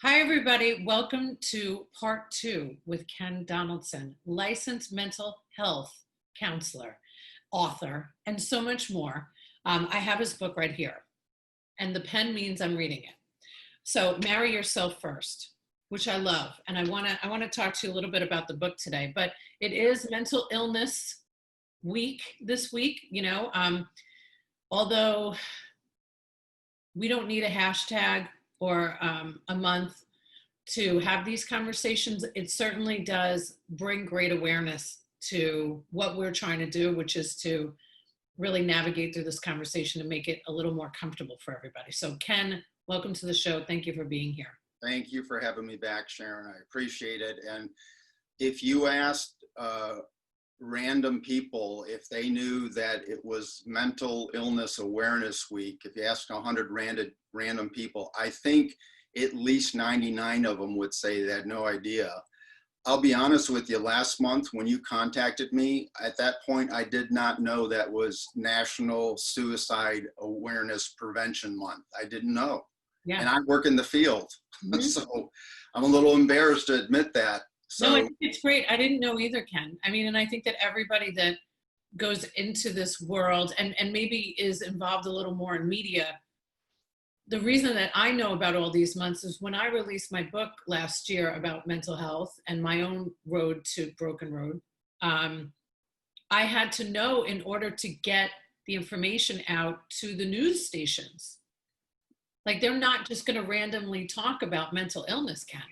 Hi, everybody. Welcome to part two with Ken Donaldson, licensed mental health counselor, author, and so much more. I have his book right here, and the pen means I'm reading it. So, Marry Yourself First, which I love, and I want to talk to you a little bit about the book today. But it is Mental Illness Week this week. Although we don't need a hashtag or a month to have these conversations, it certainly does bring great awareness to what we're trying to do, which is to really navigate through this conversation and make it a little more comfortable for everybody. So Ken, welcome to the show. Thank you for being here. Thank you for having me back, Sharon. I appreciate it. And if you asked random people if they knew that it was Mental Illness Awareness Week, if you asked 100 random people, I think at least 99 of them would say they had no idea. I'll be honest with you, last month when you contacted me, at that point, I did not know that was National Suicide Awareness Prevention Month. I didn't know. Yeah. And I work in the field. Mhm. So I'm a little embarrassed to admit that. No, I So think it's great. I didn't know either, Ken. I mean, and I think that everybody that goes into this world and maybe is involved a little more in media, the reason that I know about all these months is when I released my book last year about mental health and my own road to Broken Road, I had to know in order to get the information out to the news stations. Like, they're not just going to randomly talk about mental illness, Ken.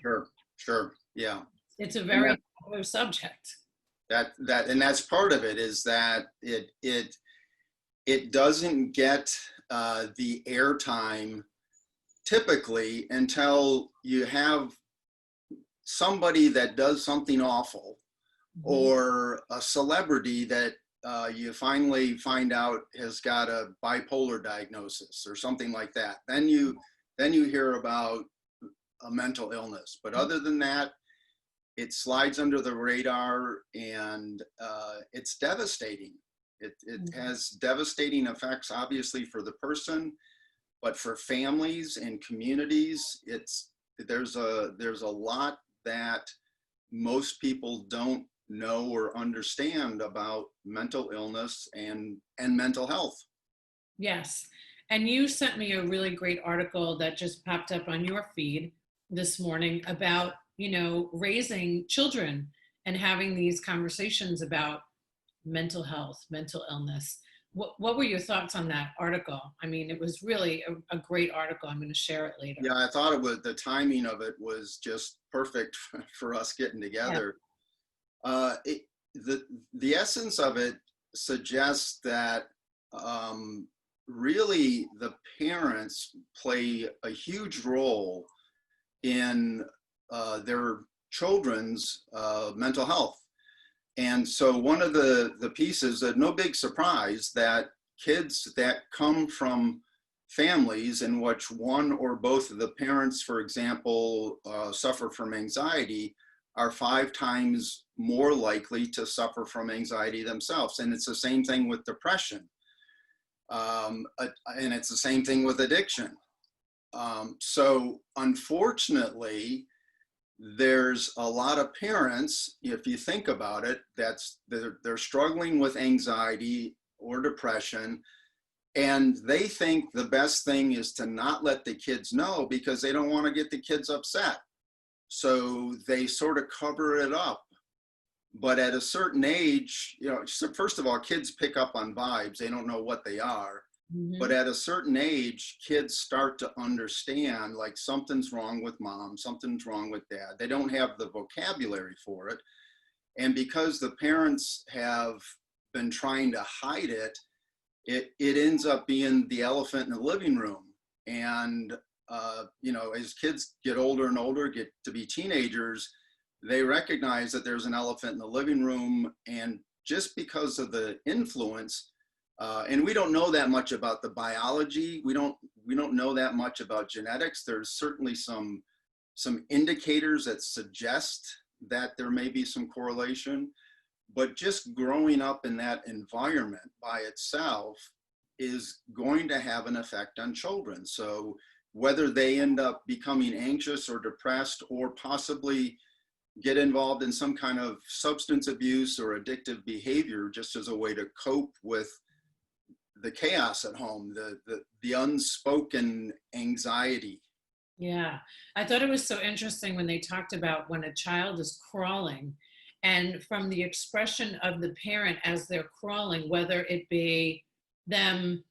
sure, yeah. It's a very popular subject. And that's part of it, is that it doesn't get the airtime typically until you have somebody that does something awful, or a celebrity that you finally find out has got a bipolar diagnosis or something like that. Then you hear about a mental illness. But other than that, it slides under the radar, and it's devastating. It has devastating effects, obviously, for the person, but for families and communities, there's a lot that most people don't know or understand about mental illness and mental health. Yes. And you sent me a really great article that just popped up on your feed this morning about, raising children and having these conversations about mental health, mental illness. What were your thoughts on that article? I mean, it was really a great article. I'm going to share it later. Yeah, I thought the timing of it was just perfect for us getting together. Yeah. The essence of it suggests that really the parents play a huge role in their children's mental health. And so one of the pieces, no big surprise, that kids that come from families in which one or both of the parents, for example, suffer from anxiety, are 5 times more likely to suffer from anxiety themselves. And it's the same thing with depression. And it's the same thing with addiction. So unfortunately, there's a lot of parents, if you think about it, they're struggling with anxiety or depression, and they think the best thing is to not let the kids know because they don't want to get the kids upset. So they sort of cover it up. But at a certain age, first of all, kids pick up on vibes. They don't know what they are. Mm-hmm. But at a certain age, kids start to understand, like, something's wrong with mom, something's wrong with dad. They don't have the vocabulary for it. And because the parents have been trying to hide it, it ends up being the elephant in the living room. And, as kids get older and older, get to be teenagers, they recognize that there's an elephant in the living room. And just because of the influence, and we don't know that much about the biology. We don't know that much about genetics. There's certainly some indicators that suggest that there may be some correlation, but just growing up in that environment by itself is going to have an effect on children. So whether they end up becoming anxious or depressed, or possibly get involved in some kind of substance abuse or addictive behavior, just as a way to cope with the chaos at home, the unspoken anxiety. Yeah, I thought it was so interesting when they talked about when a child is crawling, and from the expression of the parent as they're crawling, whether it be them,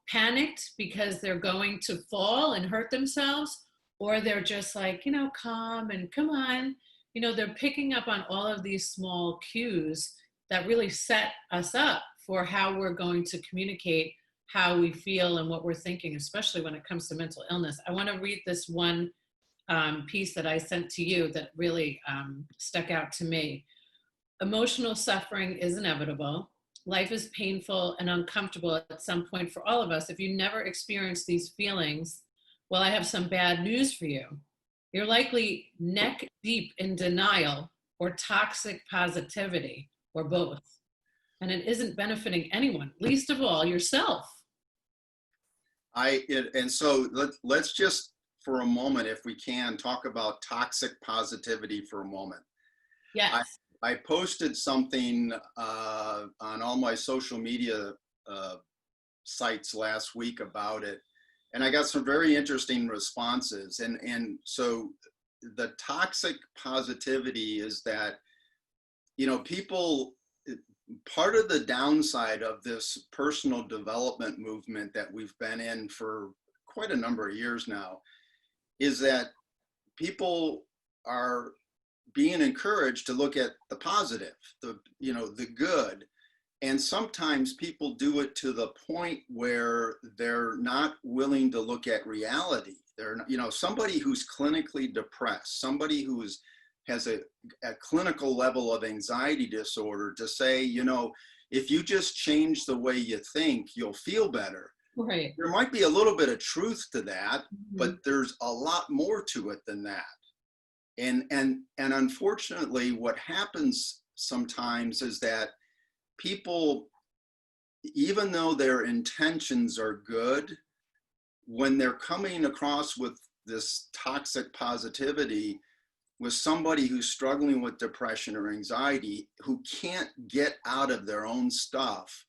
panicked because they're going to fall and hurt themselves, or they're just like, calm and come on, they're picking up on all of these small cues that really set us up for how we're going to communicate how we feel and what we're thinking, especially when it comes to mental illness. I want to read this one piece that I sent to you that really stuck out to me. Emotional suffering is inevitable. Life is painful and uncomfortable at some point for all of us. If you never experience these feelings, well, I have some bad news for you. You're likely neck deep in denial or toxic positivity, or both. And it isn't benefiting anyone, least of all yourself. And so let's just, for a moment, if we can, talk about toxic positivity for a moment. Yes. I posted something on all my social media sites last week about it, and I got some very interesting responses. And so the toxic positivity is that, people, part of the downside of this personal development movement that we've been in for quite a number of years now is that people are being encouraged to look at the positive, the good. And sometimes people do it to the point where they're not willing to look at reality. They're, somebody who's clinically depressed, somebody who has a clinical level of anxiety disorder, to say, if you just change the way you think, you'll feel better. Right. There might be a little bit of truth to that, Mm-hmm. but there's a lot more to it than that. And unfortunately, what happens sometimes is that people, even though their intentions are good, when they're coming across with this toxic positivity, with somebody who's struggling with depression or anxiety, who can't get out of their own stuff,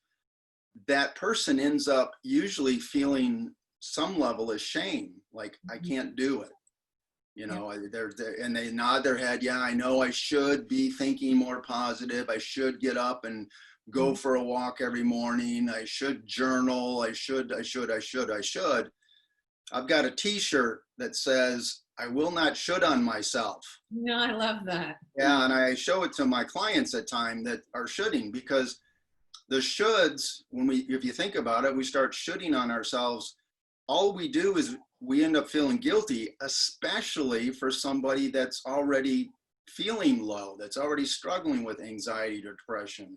that person ends up usually feeling some level of shame, like, I can't do it. And they nod their head. Yeah, I know I should be thinking more positive. I should get up and go for a walk every morning. I should journal. I should. I've got a t-shirt that says, I will not should on myself. No, I love that. Yeah, and I show it to my clients at times that are shoulding, because the shoulds, if you think about it, we start shoulding on ourselves. All we do is we end up feeling guilty, especially for somebody that's already feeling low, that's already struggling with anxiety or depression.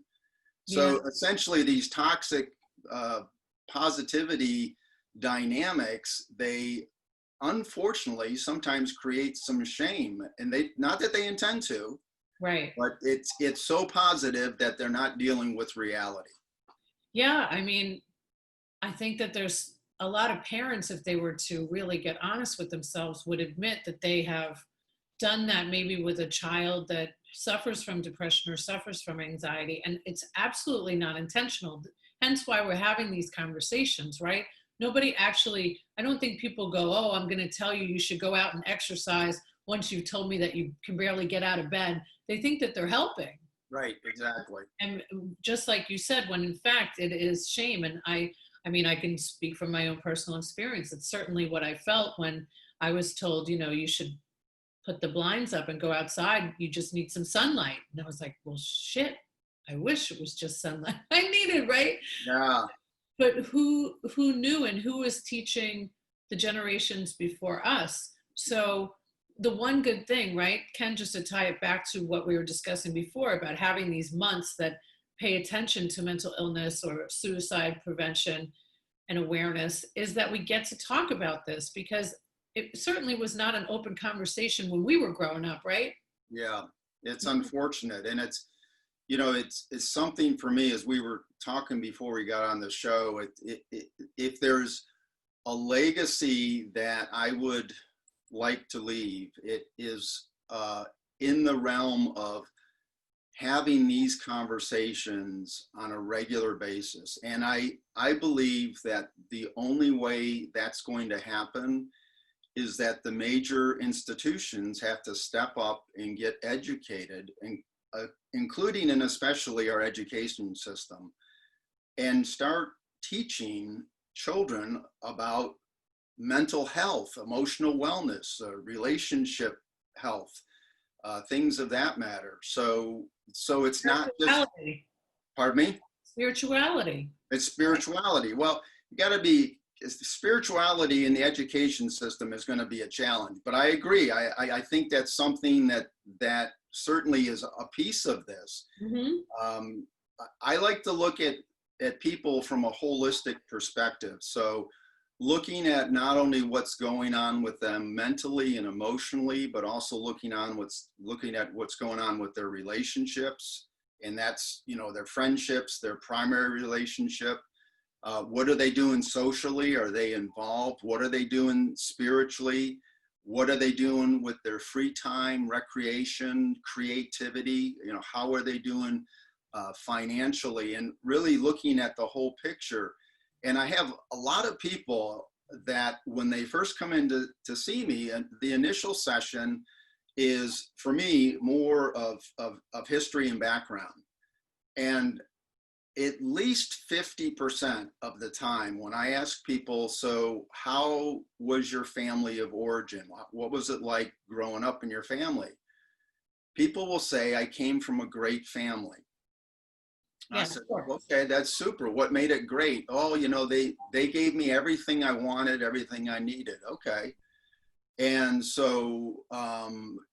So essentially, these toxic positivity dynamics, they unfortunately sometimes create some shame, and they, not that they intend to, right, but it's so positive that they're not dealing with reality. Yeah, I mean, I think that there's a lot of parents, if they were to really get honest with themselves, would admit that they have done that maybe with a child that suffers from depression or suffers from anxiety, and it's absolutely not intentional. Hence why we're having these conversations, right? Nobody actually, I don't think people go, oh, I'm going to tell you should go out and exercise once you've told me that you can barely get out of bed. They think that they're helping. Right, exactly. And just like you said, when in fact it is shame. And I mean, I can speak from my own personal experience. It's certainly what I felt when I was told, you should put the blinds up and go outside. You just need some sunlight. And I was like, well, shit, I wish it was just sunlight I needed, right? Yeah. But who knew, and who was teaching the generations before us? So the one good thing, right, Ken, just to tie it back to what we were discussing before about having these months that pay attention to mental illness or suicide prevention and awareness, is that we get to talk about this, because it certainly was not an open conversation when we were growing up, right? Yeah, it's unfortunate. And it's, it's something for me, as we were talking before we got on the show, if there's a legacy that I would like to leave, it is in the realm of having these conversations on a regular basis. And I believe that the only way that's going to happen is that the major institutions have to step up and get educated, and including and especially our education system, and start teaching children about mental health, emotional wellness, relationship health, things of that matter. So it's not just, pardon me? Spirituality. It's spirituality. Well, you got to be, spirituality in the education system is going to be a challenge. But I agree. I think that's something that certainly is a piece of this. Mm-hmm. I like to look at people from a holistic perspective. So looking at not only what's going on with them mentally and emotionally, but also looking at what's going on with their relationships. And that's, you know, their friendships, their primary relationship. What are they doing socially? Are they involved? What are they doing spiritually? What are they doing with their free time, recreation, creativity? You know, how are they doing financially? And really looking at the whole picture. And I have a lot of people that when they first come in to see me, and the initial session is for me more of history and background. And at least 50% of the time when I ask people, so how was your family of origin? What was it like growing up in your family? People will say, I came from a great family. Yeah, I said, okay, that's super. What made it great? Oh, you know, they gave me everything I wanted, everything I needed. Okay. And so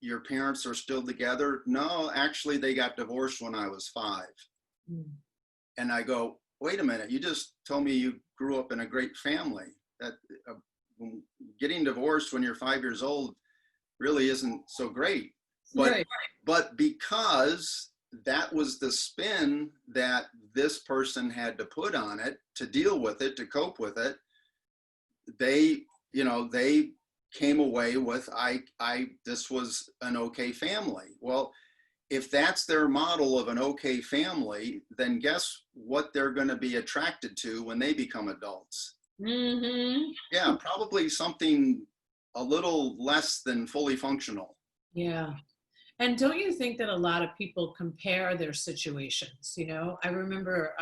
your parents are still together? No, actually, they got divorced when I was 5. Mm. And I go, wait a minute, you just told me you grew up in a great family. That getting divorced when you're 5 years old really isn't so great. But because that was the spin that this person had to put on it to deal with it, to cope with it, they came away with, this was an okay family. Well, if that's their model of an okay family, then guess what they're going to be attracted to when they become adults? Mm-hmm. Yeah, probably something a little less than fully functional. Yeah. And don't you think that a lot of people compare their situations? You know, I remember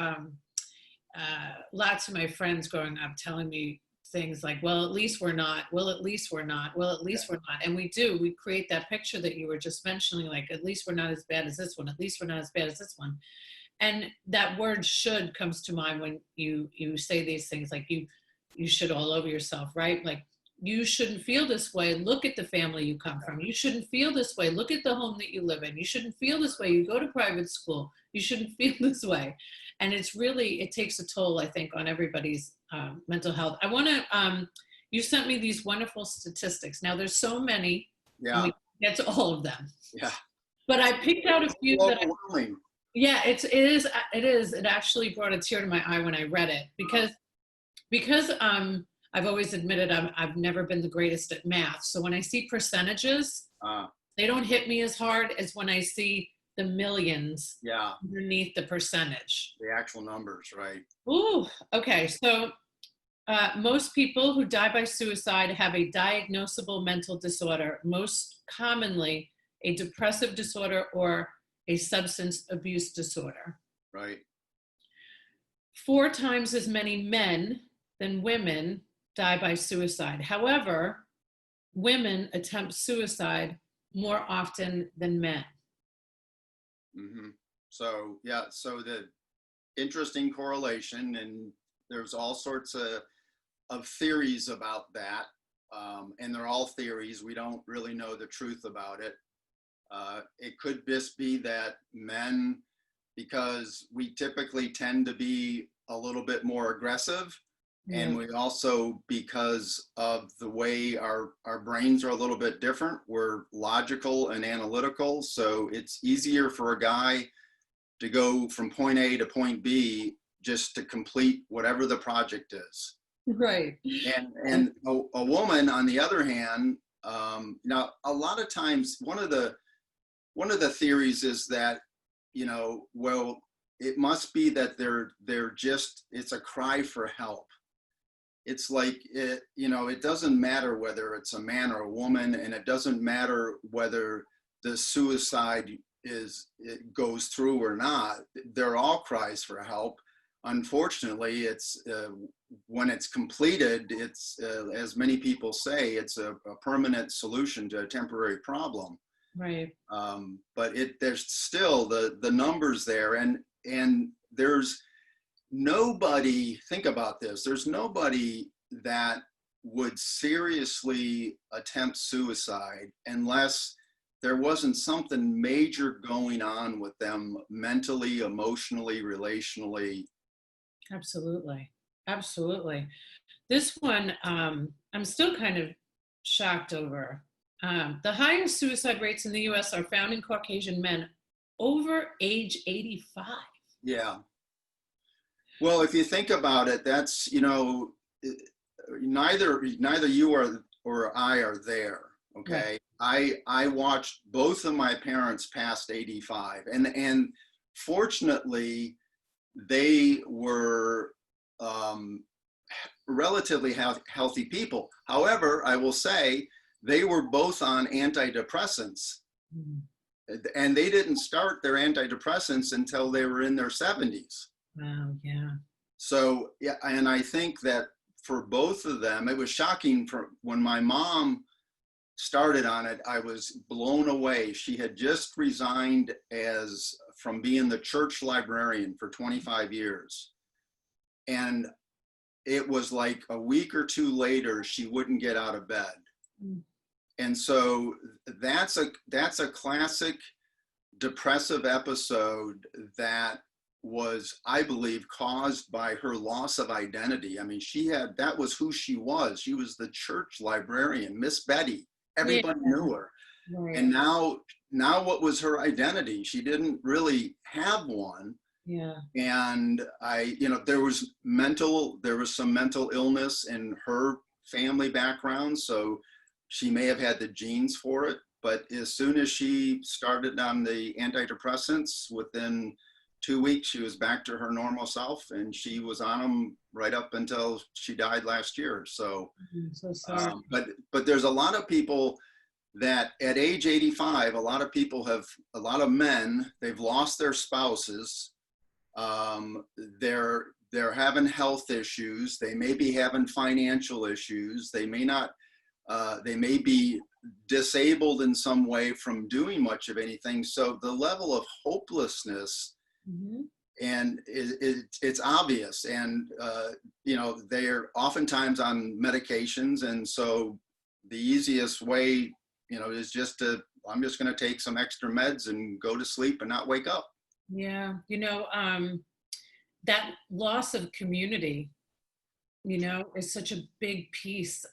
lots of my friends growing up telling me things like, well, at least we're not, well, at least we're not, well, at least we're not. And we create that picture that you were just mentioning, like, at least we're not as bad as this one, at least we're not as bad as this one. And that word should comes to mind when you say these things, like you should all over yourself, right? Like, you shouldn't feel this way. Look at the family you come from. You shouldn't feel this way. Look at the home that you live in. You shouldn't feel this way. You go to private school. You shouldn't feel this way. And it takes a toll, I think, on everybody's mental health. I want to, you sent me these wonderful statistics. Now there's so many, and we get to all of them. Yeah. But I picked out a few that it actually brought a tear to my eye when I read it, because I've always admitted I've never been the greatest at math. So when I see percentages, they don't hit me as hard as when I see the millions underneath the percentage. The actual numbers, right? Ooh, okay. So most people who die by suicide have a diagnosable mental disorder, most commonly a depressive disorder or a substance abuse disorder. Right. 4 times as many men than women die by suicide. However, women attempt suicide more often than men. Mm-hmm. So the interesting correlation, and there's all sorts of theories about that, and they're all theories. We don't really know the truth about it. It could just be that men, because we typically tend to be a little bit more aggressive, and we also, because of the way our brains are a little bit different, we're logical and analytical. So it's easier for a guy to go from point A to point B just to complete whatever the project is. Right. And a woman, on the other hand, now a lot of times one of the theories is that, well, it must be that they're just, it's a cry for help. It's like it doesn't matter whether it's a man or a woman, and it doesn't matter whether the suicide it goes through or not. They're all cries for help. Unfortunately, it's when it's completed, it's as many people say, it's a permanent solution to a temporary problem. Right. But there's still the numbers there, and there's nobody, think about this, there's nobody that would seriously attempt suicide unless there wasn't something major going on with them mentally, emotionally, relationally. Absolutely. Absolutely. This one, I'm still kind of shocked over. The highest suicide rates in the US are found in Caucasian men over age 85. Yeah. Well, if you think about it, that's, neither you or I are there. Okay. Right. I watched both of my parents past 85, and fortunately they were relatively healthy people. However, I will say they were both on antidepressants, and they didn't start their antidepressants until they were in their 70s. Wow. Yeah. So, yeah, and I think that for both of them, it was shocking. For when my mom started on it, I was blown away. She had just resigned from being the church librarian for 25 years. And it was like a week or two later, she wouldn't get out of bed. And so that's a classic depressive episode that was, I believe, caused by her loss of identity. I mean, that was who she was. She was the church librarian, Miss Betty. Everybody knew her. Right. And now what was her identity? She didn't really have one. Yeah. And there was some mental illness in her family background. So she may have had the genes for it. But as soon as she started on the antidepressants, within 2 weeks, she was back to her normal self, and she was on them right up until she died last year. So, I'm so sorry. But there's a lot of people that at age 85, a lot of men, they've lost their spouses. They're having health issues. They may be having financial issues. They may be disabled in some way from doing much of anything. So the level of hopelessness, and it's obvious, and they're oftentimes on medications, and so the easiest way is I'm just going to take some extra meds and go to sleep and not wake up. Yeah. That loss of community, is such a big piece.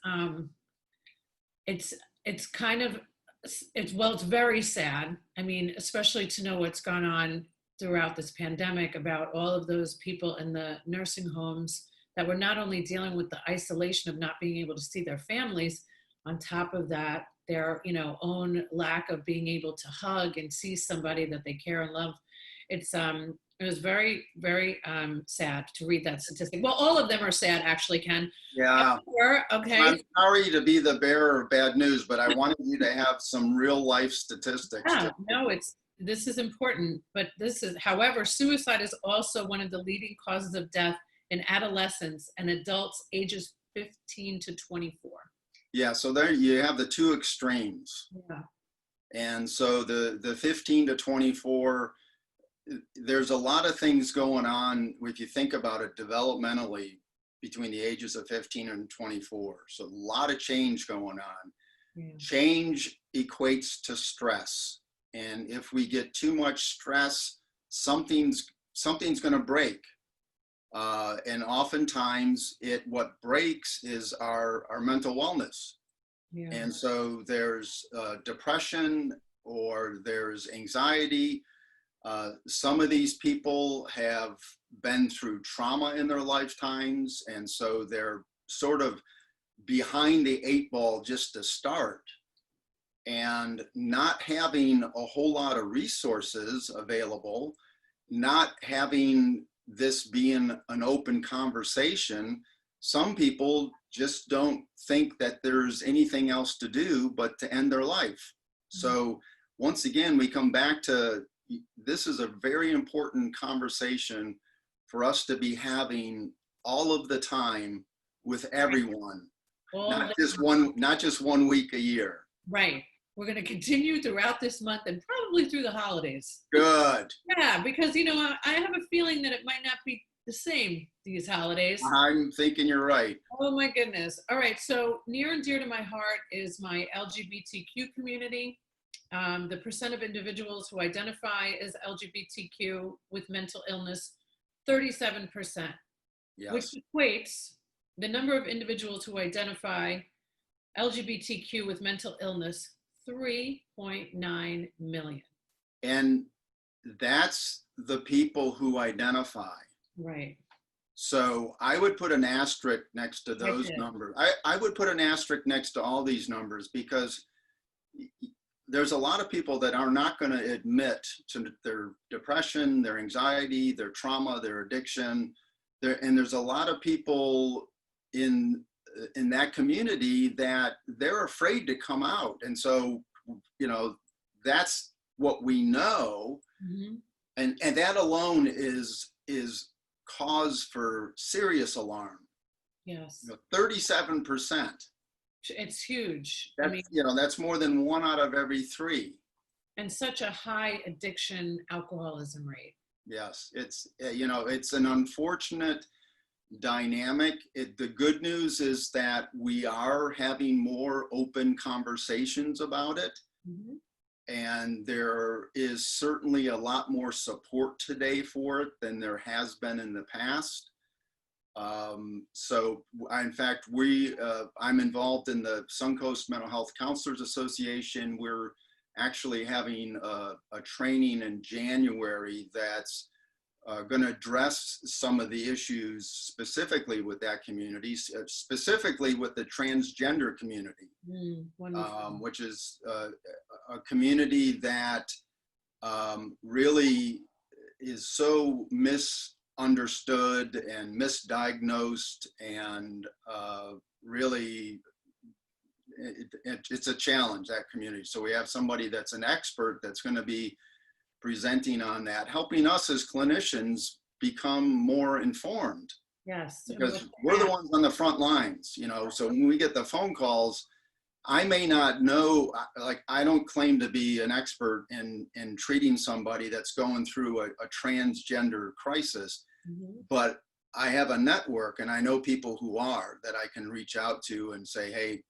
It's kind of, it's very sad. I mean, especially to know what's gone on throughout this pandemic about all of those people in the nursing homes that were not only dealing with the isolation of not being able to see their families, on top of that, their own lack of being able to hug and see somebody that they care and love. It was very, very sad to read that statistic. Well, all of them are sad, actually, Ken. Yeah. Okay. I'm sorry to be the bearer of bad news, but I wanted you to have some real life statistics. Yeah, no, this is important, but however, suicide is also one of the leading causes of death in adolescents and adults ages 15 to 24. Yeah, so there you have the two extremes. Yeah. And so the 15 to 24, there's a lot of things going on, if you think about it, developmentally between the ages of 15 and 24. So a lot of change going on. Yeah. Change equates to stress. And if we get too much stress, something's going to break. And oftentimes what breaks is our mental wellness. Yeah. And so there's depression, or there's anxiety. Some of these people have been through trauma in their lifetimes, and so they're sort of behind the eight ball just to start, and not having a whole lot of resources available, not having this being an open conversation, some people just don't think that there's anything else to do but to end their life. So once again, we come back to, this is a very important conversation for us to be having all of the time with everyone, not just one week a year. Right. We're going to continue throughout this month and probably through the holidays. Good. Yeah, because, you know, I have a feeling that it might not be the same these holidays. I'm thinking you're right. Oh my goodness. All right. So near and dear to my heart is my LGBTQ community. The percent of individuals who identify as LGBTQ with mental illness, 37%, Yes. which equates the number of individuals who identify LGBTQ with mental illness, 3.9 million. And that's the people who identify. Right. So I would put an asterisk next to those numbers. I would put an asterisk next to all these numbers, because there's a lot of people that are not going to admit to their depression, their anxiety, their trauma, their addiction. And there's a lot of people in that community that they're afraid to come out. And so, you know, that's what we know. Mm-hmm. And that alone is cause for serious alarm. Yes. 37%. It's huge. That's, I mean, you know, that's more than 1 out of every 3. And such a high addiction alcoholism rate. Yes, it's, you know, it's an unfortunate dynamic. The good news is that we are having more open conversations about it. Mm-hmm. And there is certainly a lot more support today for it than there has been in the past. So in fact, I'm involved in the Suncoast Mental Health Counselors Association. We're actually having a training in January that's going to address some of the issues specifically with that community, specifically with the transgender community, which is a community that really is so misunderstood and misdiagnosed, and really it's a challenge, that community. So we have somebody that's an expert that's going to be presenting on that, helping us as clinicians become more informed. Yes. Because we're the ones on the front lines, you know, so when we get the phone calls, I may not know, like, I don't claim to be an expert in treating somebody that's going through a transgender crisis, but I have a network and I know people who are, that I can reach out to and say, hey,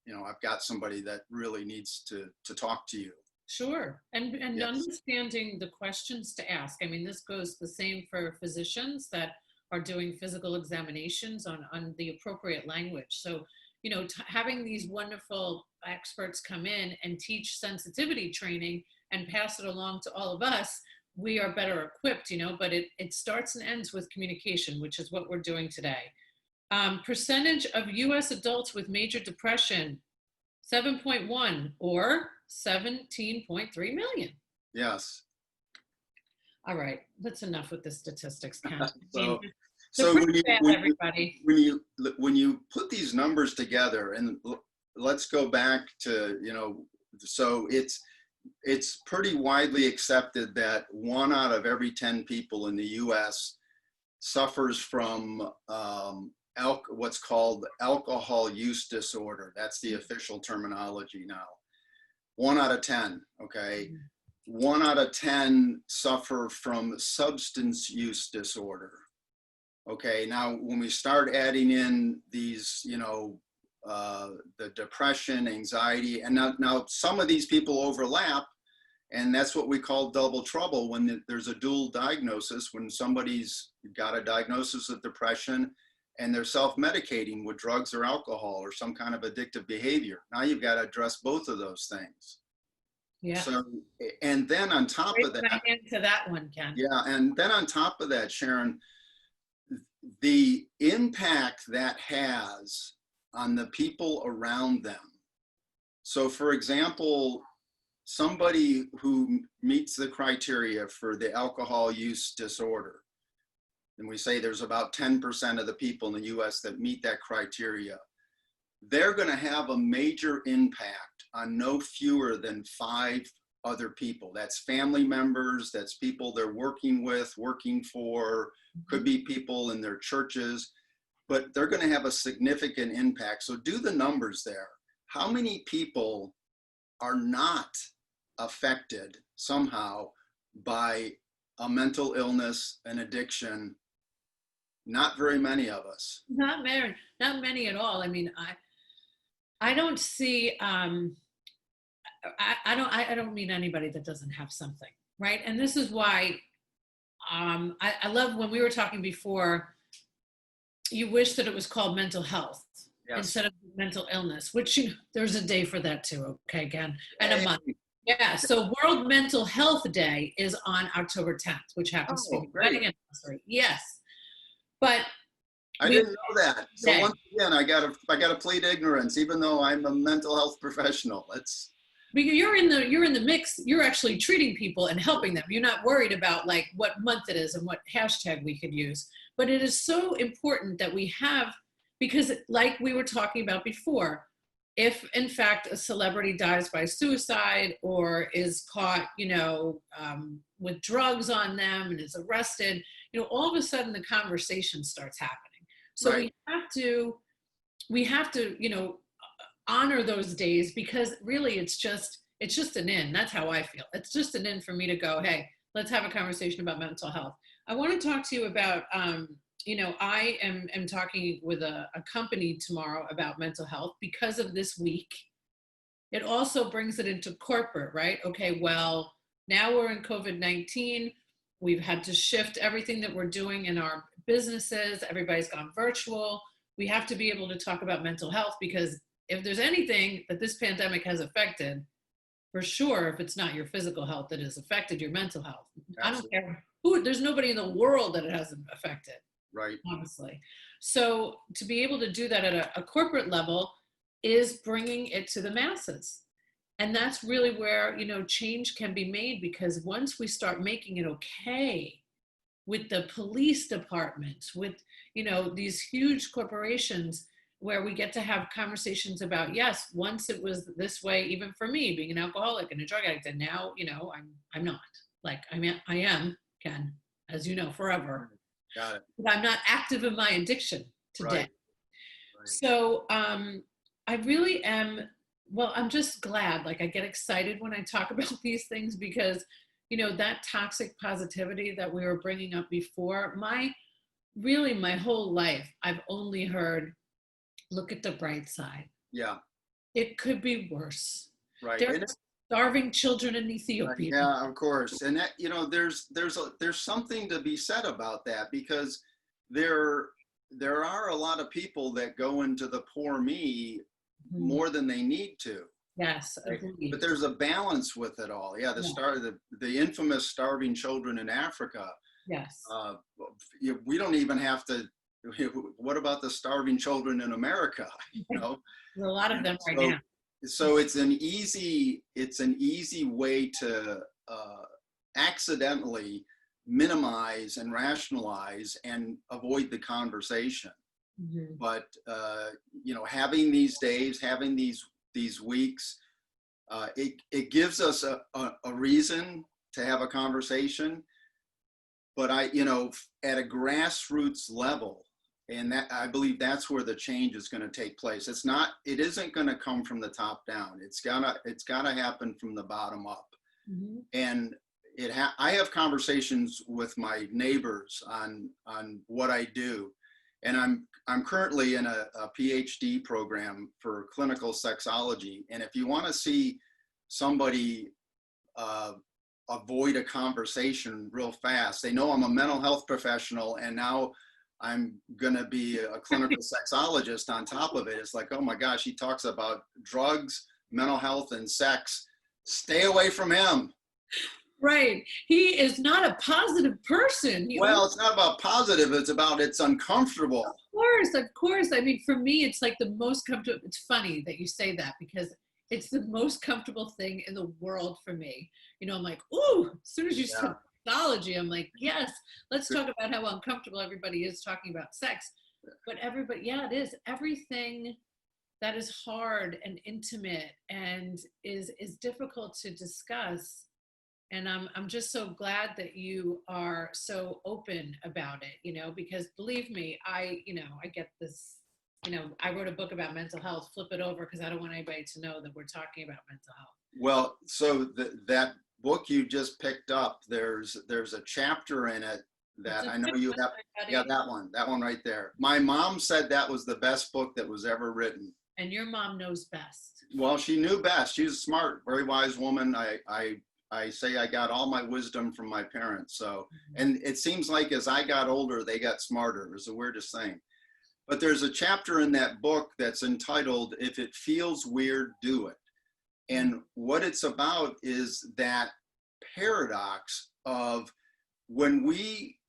you know, I've got somebody that really needs to talk to you. Sure. And Yes. Understanding the questions to ask. I mean, this goes the same for physicians that are doing physical examinations on the appropriate language. So, you know, having these wonderful experts come in and teach sensitivity training and pass it along to all of us, we are better equipped, you know, but it starts and ends with communication, which is what we're doing today. Percentage of US adults with major depression, 7.1 or 17.3 million. Yes. All right, that's enough with the statistics, Ken. So everybody. when you put these numbers together, and let's go back to, you know, so it's pretty widely accepted that 1 out of every 10 people in the US suffers from what's called alcohol use disorder. That's the official terminology now. 1 out of 10, okay? 1 out of 10 suffer from substance use disorder. Okay, now when we start adding in these, you know, the depression, anxiety, and now some of these people overlap, and that's what we call double trouble when there's a dual diagnosis, when somebody's got a diagnosis of depression and they're self-medicating with drugs or alcohol or some kind of addictive behavior. Now you've got to address both of those things. Yeah. So, and then on top of that, into that one, Ken. yeah, and then on top of that, Sharon, the impact that has on the people around them. So for example, somebody who meets the criteria for the alcohol use disorder, and we say there's about 10% of the people in the US that meet that criteria, they're going to have a major impact on no fewer than 5 other people. That's family members, that's people they're working with, working for, could be people in their churches, but they're going to have a significant impact. So do the numbers there. How many people are not affected somehow by a mental illness, an addiction? Not very many of us. Not many at all. I mean, I don't see, I don't mean anybody that doesn't have something, right? And this is why I love when we were talking before, you wish that it was called mental health. Yes. Instead of mental illness, which there's a day for that too, okay, again, and a month. Yeah, so World Mental Health Day is on October 10th, which happens to be wedding anniversary. Yes, but I didn't know that. So once again, I gotta plead ignorance, even though I'm a mental health professional. It's because you're in the mix. You're actually treating people and helping them. You're not worried about like what month it is and what hashtag we could use. But it is so important that we have. Because like we were talking about before, if in fact a celebrity dies by suicide or is caught, with drugs on them and is arrested, all of a sudden the conversation starts happening. So right. we have to, honor those days, because really it's just an in. That's how I feel. It's just an in for me to go, hey, let's have a conversation about mental health. I want to talk to you about, I am talking with a company tomorrow about mental health because of this week. It also brings it into corporate, right? Okay, well, now we're in COVID-19. We've had to shift everything that we're doing in our businesses. Everybody's gone virtual. We have to be able to talk about mental health, because if there's anything that this pandemic has affected, for sure, if it's not your physical health, that has affected your mental health. Absolutely. I don't care who, there's nobody in the world that it hasn't affected. Right. Honestly. So to be able to do that at a corporate level is bringing it to the masses. And that's really where, change can be made, because once we start making it okay with the police departments, with, these huge corporations, where we get to have conversations about, yes, once it was this way, even for me being an alcoholic and a drug addict, and now, I'm not. Like I am, Ken, as you know, forever. Got it. But I'm not active in my addiction today. Right. Right. So I really am, I'm just glad, like I get excited when I talk about these things, because, that toxic positivity that we were bringing up before, my whole life, I've only heard, look at the bright side. Yeah. It could be worse. Right. There are starving children in Ethiopia. Yeah, of course. And that, there's something to be said about that, because there are a lot of people that go into the poor me more than they need to. Yes, right? agreed. But there's a balance with it all. Yeah, the infamous starving children in Africa. Yes. We don't even have to. What about the starving children in America? There's a lot of them right now. So it's an easy way to accidentally minimize and rationalize and avoid the conversation. Mm-hmm. But having these days, having these weeks, it gives us a reason to have a conversation. But at a grassroots level, and that, I believe that's where the change is going to take place. It isn't going to come from the top down. It's gotta happen from the bottom up. Mm-hmm. And I have conversations with my neighbors on what I do. And I'm currently in a PhD program for clinical sexology. And if you want to see somebody avoid a conversation real fast, they know I'm a mental health professional, and now I'm going to be a clinical sexologist on top of it. It's like, oh my gosh, he talks about drugs, mental health, and sex. Stay away from him. Right. He is not a positive person. Well, it's not about positive. It's about it's uncomfortable. Of course. I mean, for me, it's like the most comfortable. It's funny that you say that because it's the most comfortable thing in the world for me. I'm like, ooh, as soon as you Yeah. said technology, I'm like, yes, let's talk about how uncomfortable everybody is talking about sex. But everybody, yeah, it is. Everything that is hard and intimate and is difficult to discuss. And I'm just so glad that you are so open about it, because believe me, I get this, I wrote a book about mental health, flip it over because I don't want anybody to know that we're talking about mental health. Well, so that book you just picked up, there's a chapter in it that I know you have. Yeah, that one right there. My mom said that was the best book that was ever written. And your mom knows best. Well, she knew best. She's a smart, very wise woman. I say I got all my wisdom from my parents. So, and it seems like as I got older, they got smarter. It's the weirdest thing. But there's a chapter in that book that's entitled, "If It Feels Weird, Do It." And what it's about is that paradox of when we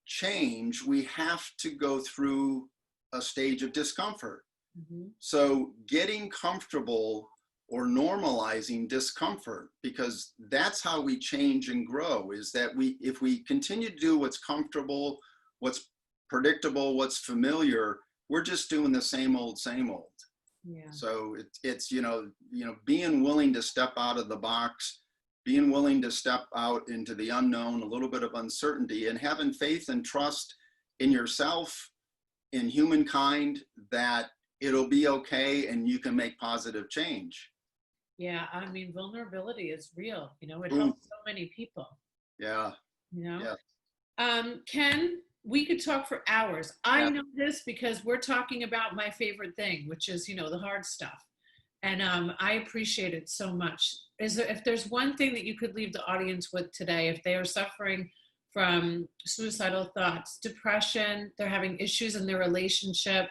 change, we have to go through a stage of discomfort. Mm-hmm. So getting comfortable or normalizing discomfort, because that's how we change and grow, is that if we continue to do what's comfortable, what's predictable, what's familiar, we're just doing the same old. Yeah. So it's being willing to step out of the box, being willing to step out into the unknown, a little bit of uncertainty, and having faith and trust in yourself, in humankind, that it'll be okay and you can make positive change. Yeah, I mean, vulnerability is real. It helps so many people. Yeah. Yeah. Ken, we could talk for hours. I know this because we're talking about my favorite thing, which is, the hard stuff. And I appreciate it so much. If there's one thing that you could leave the audience with today, if they are suffering from suicidal thoughts, depression, they're having issues in their relationship,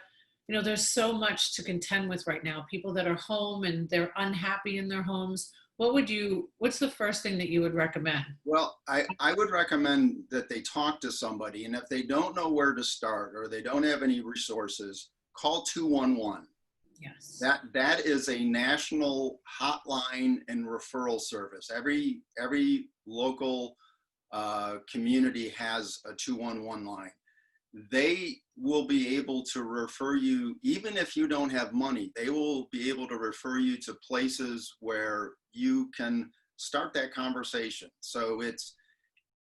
there's so much to contend with right now. People that are home and they're unhappy in their homes. What's the first thing that you would recommend? Well, I would recommend that they talk to somebody. And if they don't know where to start or they don't have any resources, call 211. Yes. That is a national hotline and referral service. Every local community has a 211 line. They will be able to refer you, even if you don't have money, they will be able to refer you to places where you can start that conversation. So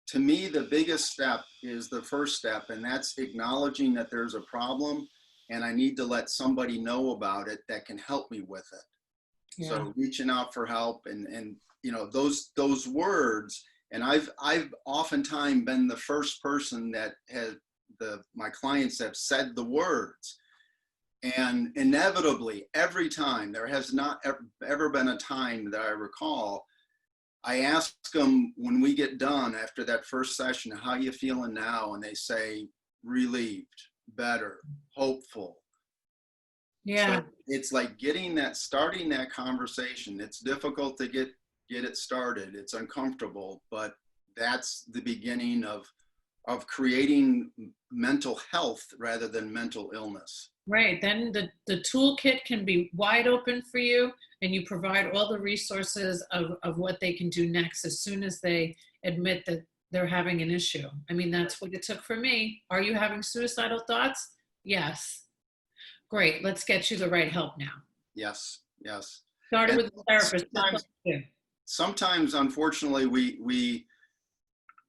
to me, the biggest step is the first step, and that's acknowledging that there's a problem and I need to let somebody know about it that can help me with it. Yeah. So reaching out for help and those words, and I've oftentimes been the first person that my clients have said the words, and inevitably every time, there has not ever been a time that I recall, I ask them when we get done after that first session, how you feeling now? And they say, relieved, better, hopeful. Yeah. So it's like starting that conversation. It's difficult to get it started. It's uncomfortable, but that's the beginning of creating mental health rather than mental illness. Right. Then the toolkit can be wide open for you, and you provide all the resources of what they can do next as soon as they admit that they're having an issue. I mean, that's what it took for me. Are you having suicidal thoughts? Yes. Great. Let's get you the right help now. Yes. Started with a therapist. Sometimes, unfortunately,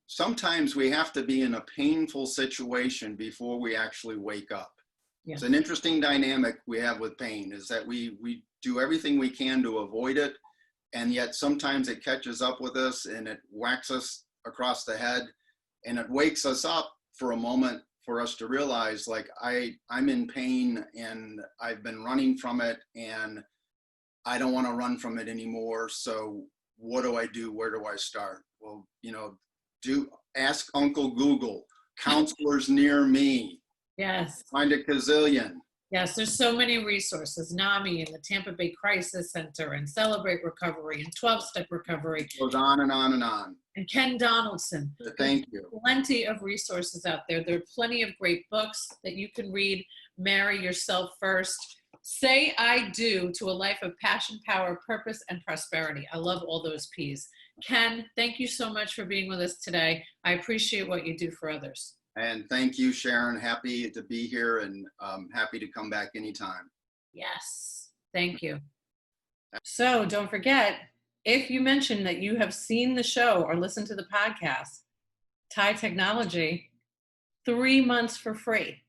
sometimes we have to be in a painful situation before we actually wake up. Yeah. It's an interesting dynamic we have with pain, is that we do everything we can to avoid it, and yet sometimes it catches up with us and it whacks us across the head, and it wakes us up for a moment for us to realize, like, I'm in pain and I've been running from it and I don't want to run from it anymore. So what do I do? Where do I start? Well, ask Uncle Google, counselors near me. Yes. Find a gazillion. Yes, there's so many resources. NAMI and the Tampa Bay Crisis Center and Celebrate Recovery and 12-Step Recovery. It goes on and on and on. And Ken Donaldson. Thank you. Plenty of resources out there. There are plenty of great books that you can read. Marry Yourself First. Say I Do to a Life of Passion, Power, Purpose, and Prosperity. I love all those P's. Ken, thank you so much for being with us today. I appreciate what you do for others. And thank you, Sharon. Happy to be here and happy to come back anytime. Yes, thank you. So don't forget, if you mention that you have seen the show or listened to the podcast, Thai Technology, 3 months for free.